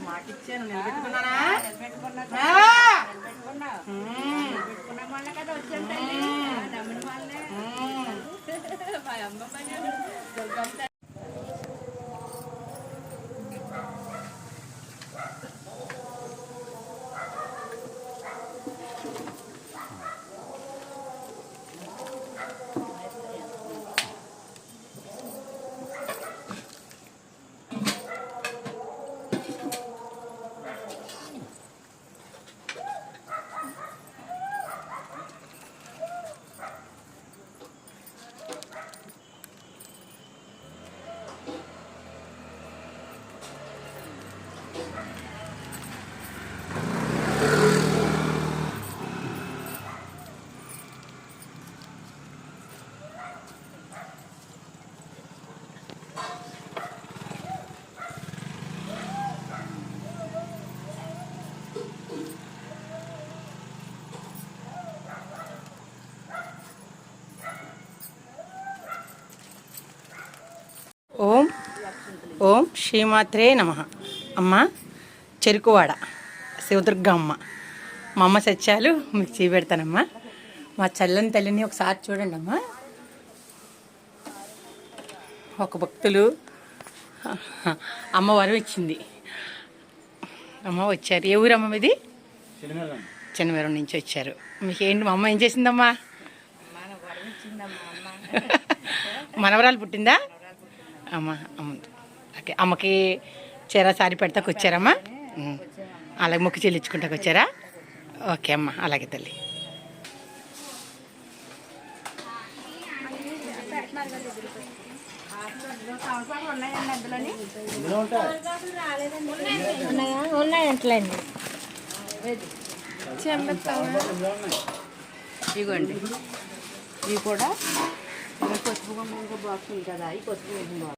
మాకిచ్చాను, నిలబెట్టుకున్నానా? పెట్టుకున్న వాళ్ళ కదా వచ్చాను తల్లి, నమ్మిన వాళ్ళే మా అమ్మ. ఓం ఓం శ్రీమాత్రే నమః. అమ్మ చెరుకువాడ శివదుర్గ అమ్మ. మా అమ్మ సత్యాలు మీకు చూపెడతానమ్మా. మా చల్లని తల్లిని ఒకసారి చూడండి అమ్మా. ఒక భక్తులు అమ్మవారు ఇచ్చింది. అమ్మ వచ్చారు. ఏ ఊరమ్మ మీది? చిన్నవరం నుంచి వచ్చారు. మీకేంటి మా అమ్మ ఏం చేసిందమ్మా? మనవరాలు పుట్టిందా? అమ్మ అమ్మ ఓకే. అమ్మకి చీర సారి పెడతాకు వచ్చారమ్మా? అలాగే మొక్కు చెల్లించుకుంటాకు వచ్చారా? ఓకే అమ్మ, అలాగే తల్లి. ఉన్నాయంటలేండి. ఇగోండి, ఇవి కూడా పసుపు బాక్స్ ఉంది కదా, ఈ పసుపు